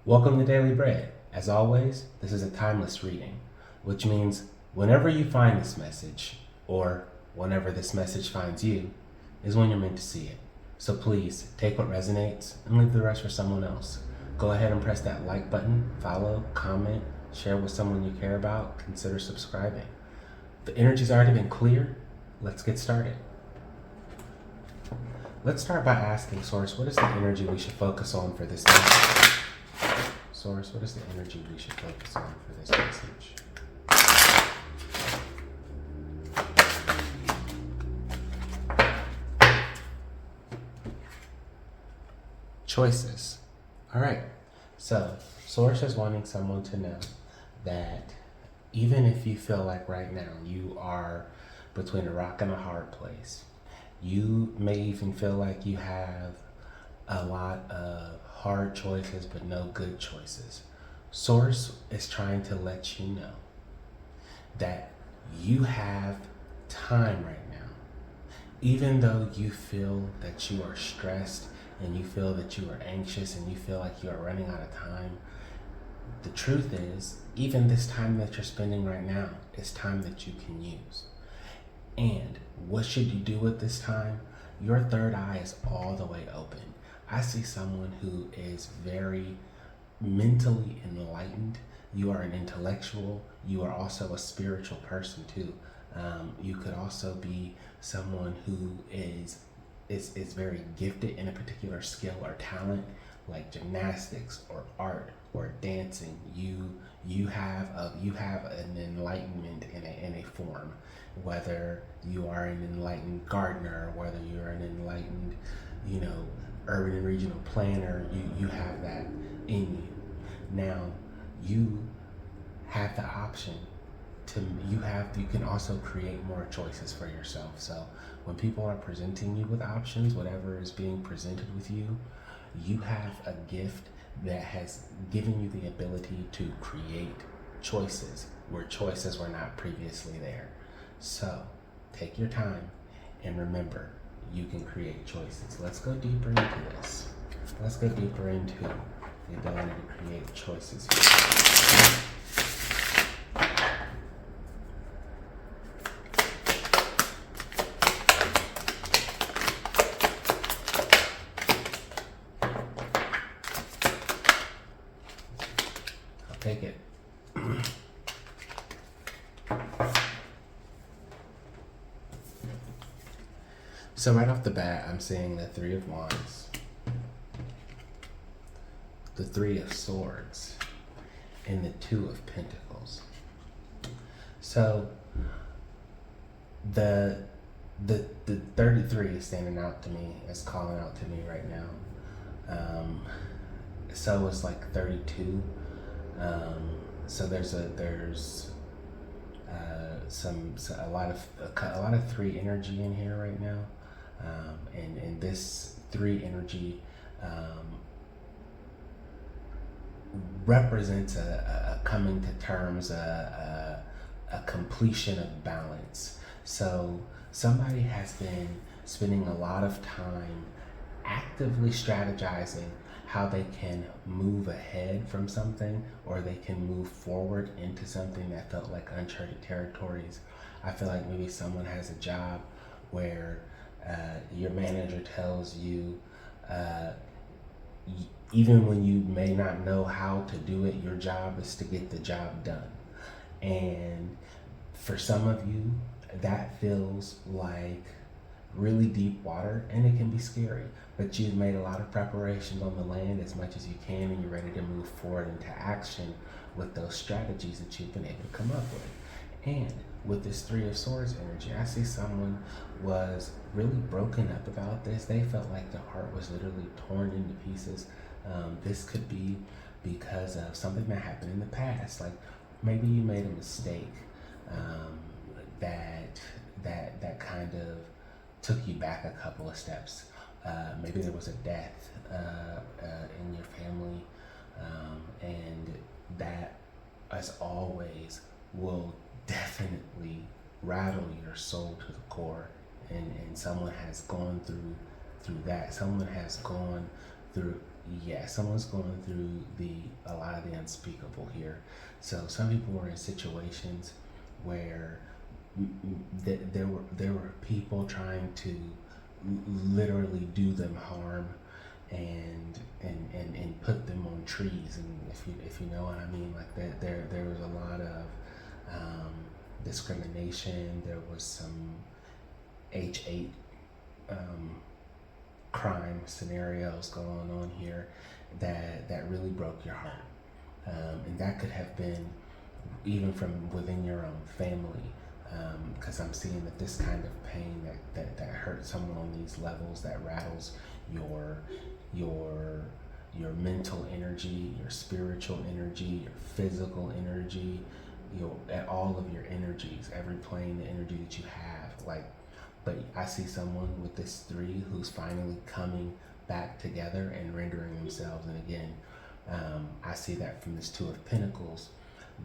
Welcome to Daily Bread. As always, this is a timeless reading, which means whenever you find this message, or whenever this message finds you, is when you're meant to see it. So please take what resonates and leave the rest for someone else. Go ahead and press that like button, follow, comment, share with someone you care about, consider subscribing. The energy's already been cleared. Let's get started. Let's start by asking Source, what is the energy we should focus on for this message? Source, what is the energy we should focus on for this message? Choices. All right. So, Source is wanting someone to know that even if you feel like right now you are between a rock and a hard place, you may even feel like you have a lot of hard choices but no good choices. Source is trying to let you know that you have time right now. Even though you feel that you are stressed and you feel that you are anxious and you feel like you are running out of time, the truth is, even this time that you're spending right now is time that you can use. And what should you do with this time? Your third eye is all the way open. I see someone who is very mentally enlightened. You are an intellectual. You are also a spiritual person too. You could also be someone who is very gifted in a particular skill or talent, like gymnastics or art or dancing. You have an enlightenment in a form. Whether you are an enlightened gardener, whether you're an enlightened, urban and regional planner, you have that in you. Now, you have the option you can also create more choices for yourself. So when people are presenting you with options, whatever is being presented with you, you have a gift that has given you the ability to create choices where choices were not previously there. So take your time and remember, you can create choices. Let's go deeper into this. Let's go deeper into the ability to create choices here. I'll take it. So right off the bat, I'm seeing the Three of Wands, the Three of Swords, and the Two of Pentacles. So the 33 is standing out to me, is calling out to me right now. So it's like 32. So there's a lot of three energy in here right now. And this three energy represents a coming to terms, a completion of balance. So somebody has been spending a lot of time actively strategizing how they can move ahead from something, or they can move forward into something that felt like uncharted territories. I feel like maybe someone has a job where your manager tells you, even when you may not know how to do it, your job is to get the job done. And for some of you, that feels like really deep water, and it can be scary. But you've made a lot of preparations on the land as much as you can, and you're ready to move forward into action with those strategies that you've been able to come up with. And with this Three of Swords energy, I see someone was really broken up about this. They felt like their heart was literally torn into pieces. This could be because of something that happened in the past. Like maybe you made a mistake that kind of took you back a couple of steps. Maybe there was a death in your family, and that, as always, will definitely rattle your soul to the core. And someone has gone through that. Someone has gone through yeah, someone's going through a lot of the unspeakable here. So some people were in situations where there were people trying to literally do them harm and put them on trees, and if you know what I mean, like that there was a lot of discrimination. There was some H8 crime scenarios going on here that really broke your heart, and that could have been even from within your own family, because I'm seeing that this kind of pain that hurts someone on these levels, that rattles your your mental energy, your spiritual energy, your physical energy, at all of your energies, every plane, the energy that you have. Like, but I see someone with this 3 who's finally coming back together and rendering themselves. And again, I see that from this 2 of Pentacles,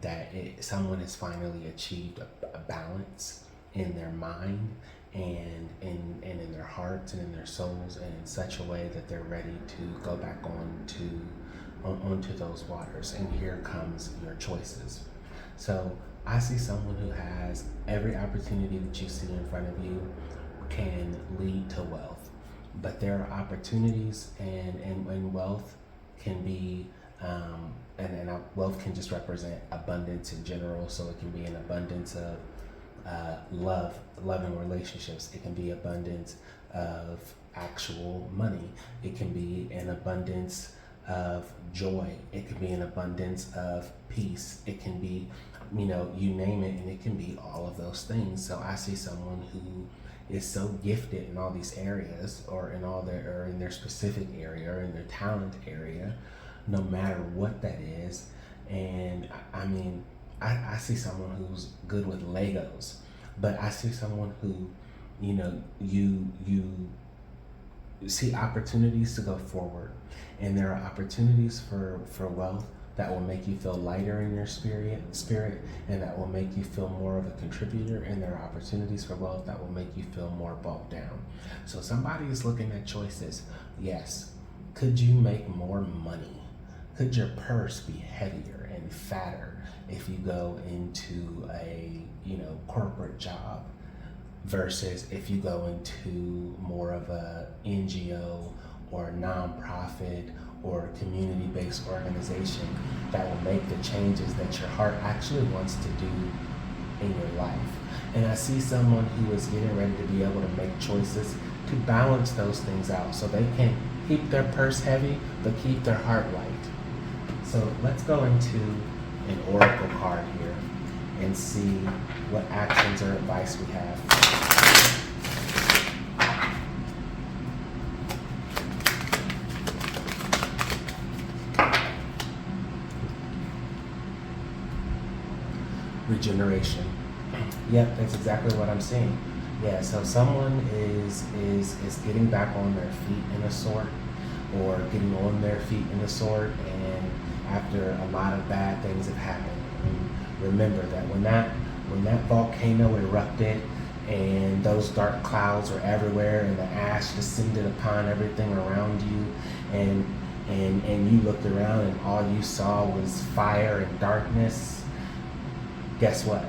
that someone has finally achieved a balance in their mind and in their hearts and in their souls, and in such a way that they're ready to go back onto those waters. And here comes your choices. So I see someone who has every opportunity that you see in front of you can lead to wealth, but there are opportunities, and wealth can be wealth can just represent abundance in general. So it can be an abundance of loving relationships. It can be abundance of actual money. It can be an abundance of joy. It can be an abundance of peace. It can be, you name it, and it can be all of those things. So I see someone who is so gifted in all these areas, or in their specific area, or in their talent area, no matter what that is. And I mean, I see someone who's good with Legos, but I see someone who, you see opportunities to go forward, and there are opportunities for wealth that will make you feel lighter in your spirit, and that will make you feel more of a contributor. And there are opportunities for wealth that will make you feel more bogged down. So somebody is looking at choices. Yes, could you make more money? Could your purse be heavier and fatter if you go into a corporate job versus if you go into more of a NGO or a nonprofit or a community-based organization that will make the changes that your heart actually wants to do in your life? And I see someone who is getting ready to be able to make choices to balance those things out, so they can keep their purse heavy but keep their heart light. So let's go into an oracle card here and see what actions or advice we have. Regeneration. Yep, that's exactly what I'm seeing. Yeah, so someone is getting back on their feet in a sort, or getting on their feet in a sort, and after a lot of bad things have happened. And remember that when that volcano erupted and those dark clouds were everywhere and the ash descended upon everything around you, and you looked around and all you saw was fire and darkness, guess what?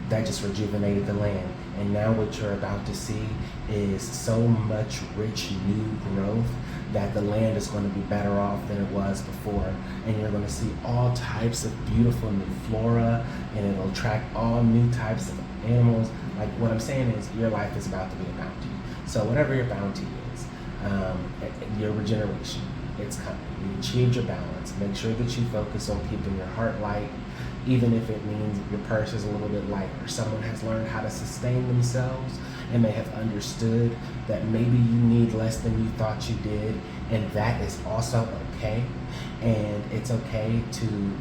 That just rejuvenated the land. And now what you're about to see is so much rich new growth that the land is going to be better off than it was before. And you're going to see all types of beautiful new flora, and it'll attract all new types of animals. Like, what I'm saying is your life is about to be a bounty. So whatever your bounty is, your regeneration, it's coming. You achieved your balance. Make sure that you focus on keeping your heart light, even if it means your purse is a little bit lighter. Someone has learned how to sustain themselves, and they have understood that maybe you need less than you thought you did, and that is also okay. And it's okay to,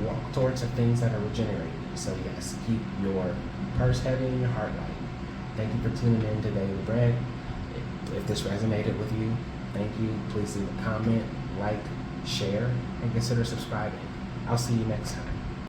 walk towards the things that are regenerating. So yes, keep your purse heavy and your heart light. Thank you for tuning in to Daily Bread. If this resonated with you, thank you. Please leave a comment, like, share, and consider subscribing. I'll see you next time.